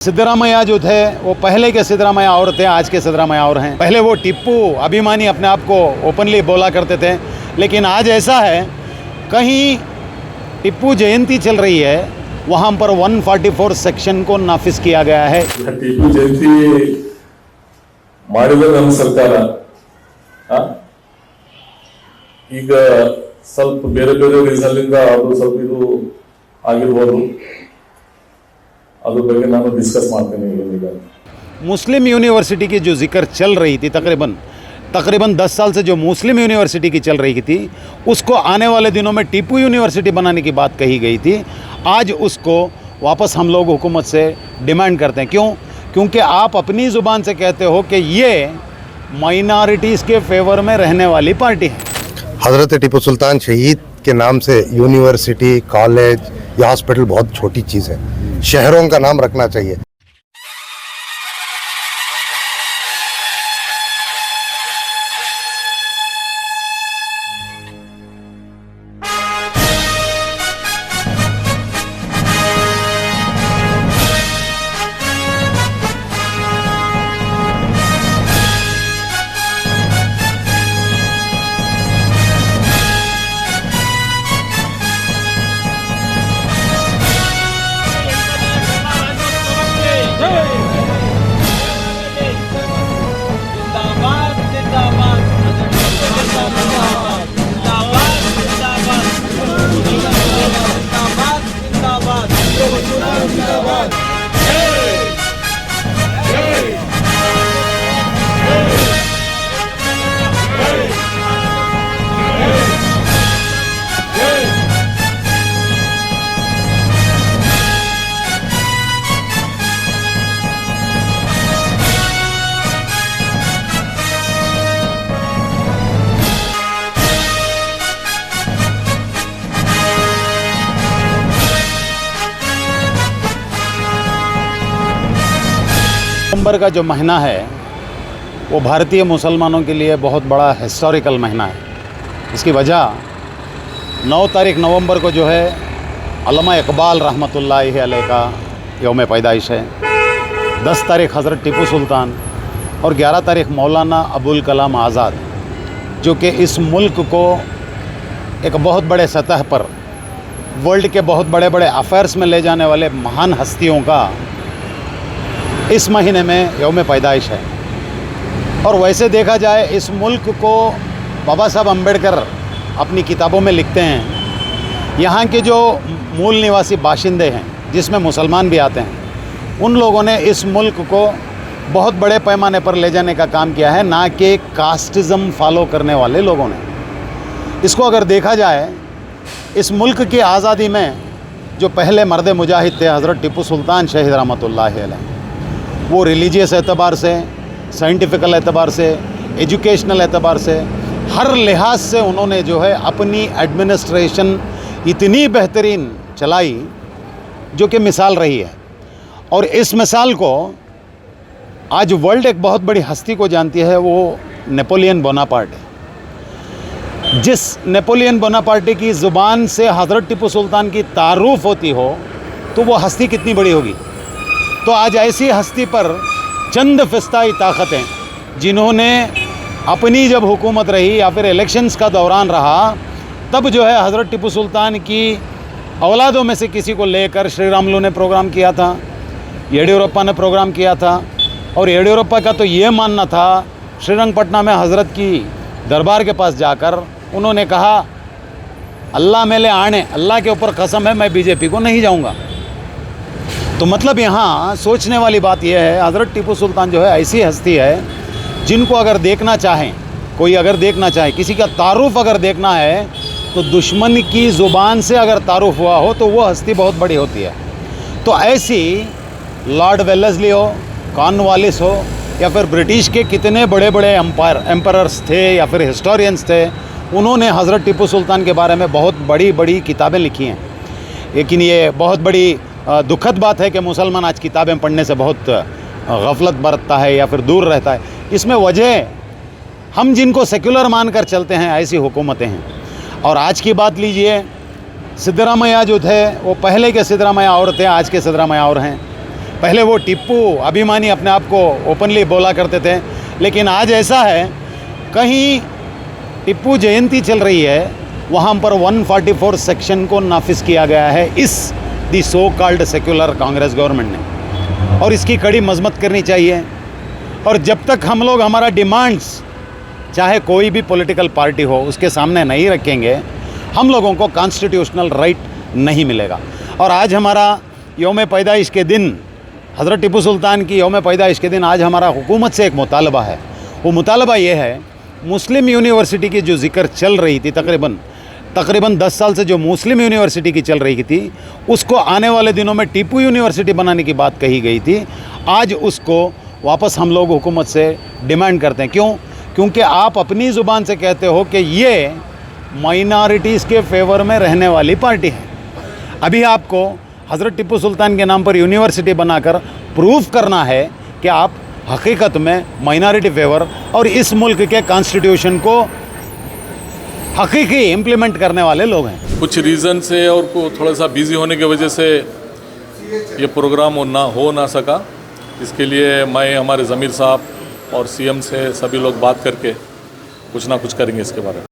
सिद्धरामैया जो थे वो पहले के सिद्धरामैया और थे, आज के सिद्धरामैया और हैं। पहले वो टिप्पू अभिमानी अपने आप को ओपनली बोला करते थे, लेकिन आज ऐसा है कहीं टिप्पू जयंती चल रही है वहाँ पर 144 सेक्शन को नाफिज किया गया है। ಟಿಪ್ಪು ಜಯಂತಿ ಮಾಡಿದ ನಮ್ಮ ಸರ್ಕಾರ ಈಗ ಸ್ವಲ್ಪ ಬೇರೆ ಬೇರೆ ರೀಸನ್ ಇಂದ ಅದು ಸ್ವಲ್ಪ ಇದು ಆಗಿರಬಹುದು, ಅದ್ರ ಬಗ್ಗೆ ನಾನು ಡಿಸ್ಕಸ್ ಮಾಡ್ತೀನಿ ಈಗ। मुस्लिम यूनिवर्सिटी की जो जिक्र चल रही थी तकरीबन 10 साल से जो मुस्लिम यूनिवर्सिटी की चल रही थी, उसको आने वाले दिनों में टिप्पू यूनिवर्सिटी बनाने की बात कही गई थी। आज उसको वापस हम लोग हुकूमत से डिमांड करते हैं। क्यों? क्योंकि आप अपनी ज़ुबान से कहते हो कि ये माइनॉरिटीज़ के फेवर में रहने वाली पार्टी है। हज़रत टिप्पू सुल्तान शहीद के नाम से यूनिवर्सिटी, कॉलेज या हॉस्पिटल बहुत छोटी चीज़ है, शहरों का नाम रखना चाहिए। नवंबर का जो महीना है वो भारतीय मुसलमानों के लिए बहुत बड़ा हिस्टोरिकल महीना है। इसकी वजह 9 तारीख नवंबर को जो है अल्लामा इकबाल रहमतुल्लाहि अलैह का यौम पैदाइश है। 10 तारीख हज़रत टिप्पू सुल्तान और 11 तारीख मौलाना अबुल कलाम आज़ाद, जो कि इस मुल्क को एक बहुत बड़े सतह पर वर्ल्ड के बहुत बड़े बड़े अफेयर्स में ले जाने वाले महान हस्तियों का इस महीने में यौम पैदाइश है। और वैसे देखा जाए इस मुल्क को बाबा साहब अम्बेडकर अपनी किताबों में लिखते हैं, यहाँ के जो मूल निवासी बाशिंदे हैं जिसमें मुसलमान भी आते हैं, उन लोगों ने इस मुल्क को बहुत बड़े पैमाने पर ले जाने का काम किया है, ना कि कास्टिज़म फॉलो करने वाले लोगों ने। इसको अगर देखा जाए, इस मुल्क की आज़ादी में जो पहले मर्द मुजाहिद थे हज़रत टिप्पू सुल्तान शहीद रहमतुल्लाहि अलैह, वो रिलीजियस एतबार से, साइंटिफिकल एतबार से, एजुकेशनल एतबार से, हर लिहाज से उन्होंने जो है अपनी एडमिनिस्ट्रेशन इतनी बेहतरीन चलाई जो कि मिसाल रही है। और इस मिसाल को आज वर्ल्ड एक बहुत बड़ी हस्ती को जानती है, वो नेपोलियन बोनापार्ट है। जिस नेपोलियन बोनापार्टी की ज़ुबान से हज़रत टिप्पू सुल्तान की तारुफ होती हो तो वो हस्ती कितनी बड़ी होगी। तो आज ऐसी हस्ती पर चंद फ़िस्ताई ताकतें, जिन्होंने अपनी जब हुकूमत रही या फिर इलेक्शंस का दौरान रहा, तब जो है हज़रत टिप्पू सुल्तान की औलादों में से किसी को लेकर श्रीरामुलु ने प्रोग्राम किया था, येडियुरप्पा ने प्रोग्राम किया था। और येडियुरप्पा का तो ये मानना था, श्रीरंगपट्टना में हज़रत की दरबार के पास जाकर उन्होंने कहा, अल्लाह मेले आने, अल्लाह के ऊपर कसम है मैं बीजेपी को नहीं जाऊँगा। तो मतलब यहाँ सोचने वाली बात यह है, हज़रत टिप्पू सुल्तान जो है ऐसी हस्ती है जिनको अगर देखना चाहें, कोई अगर देखना चाहे, किसी का तारुफ अगर देखना है, तो दुश्मन की ज़ुबान से अगर तारुफ हुआ हो तो वो हस्ती बहुत बड़ी होती है। तो ऐसी लॉर्ड वेलेस्ली हो, कॉर्नवालिस हो, या फिर ब्रिटिश के कितने बड़े बड़े एम्परर्स थे या फिर हिस्टोरियंस थे, उन्होंने हज़रत टिप्पू सुल्तान के बारे में बहुत बड़ी बड़ी किताबें लिखी हैं। लेकिन ये बहुत बड़ी दुखद बात है कि मुसलमान आज किताबें पढ़ने से बहुत गफलत बरतता है या फिर दूर रहता है। इसमें वजह हम जिनको सेक्युलर मानकर चलते हैं ऐसी हुकूमतें हैं। और आज की बात लीजिए, सिद्धरामैया जो थे वो पहले के सिद्धरामैया और थे, आज के सिद्धरामैया और हैं। पहले वो टिप्पू अभिमानी अपने आप को ओपनली बोला करते थे, लेकिन आज ऐसा है कहीं टिप्पू जयंती चल रही है वहाँ पर 144 सेक्शन को नाफिज किया गया है इस the so called secular Congress government ने, और इसकी कड़ी मजम्मत करनी चाहिए। और जब तक हम लोग हमारा डिमांड्स चाहे कोई भी पॉलिटिकल पार्टी हो उसके सामने नहीं रखेंगे, हम लोगों को कॉन्स्टिट्यूशनल राइट नहीं मिलेगा। और आज हमारा यौम पैदाइश के दिन, हज़रत टिप्पू सुल्तान की यौम पैदाइश के दिन आज हमारा हुकूमत से एक मुतालबा है। वो मुतालबा ये है, मुस्लिम यूनिवर्सिटी की जो जिक्र चल रही थी तकरीबन 10 साल से जो मुस्लिम यूनिवर्सिटी की चल रही थी, उसको आने वाले दिनों में टिप्पू यूनिवर्सिटी बनाने की बात कही गई थी। आज उसको वापस हम लोग हुकूमत से डिमांड करते हैं। क्यों? क्योंकि आप अपनी ज़ुबान से कहते हो कि ये माइनॉरिटीज़ के फेवर में रहने वाली पार्टी है। अभी आपको हज़रत टिप्पू सुल्तान के नाम पर यूनिवर्सिटी बनाकर प्रूफ करना है कि आप हकीकत में माइनॉरिटी फेवर और इस मुल्क के कॉन्स्टिट्यूशन को हकीकी इम्प्लीमेंट करने वाले लोग हैं। कुछ रीज़न से और को थोड़ा सा बिजी होने की वजह से ये प्रोग्राम हो ना सका। इसके लिए मैं हमारे ज़मीर साहब और सीएम से सभी लोग बात करके कुछ ना कुछ करेंगे इसके बारे में।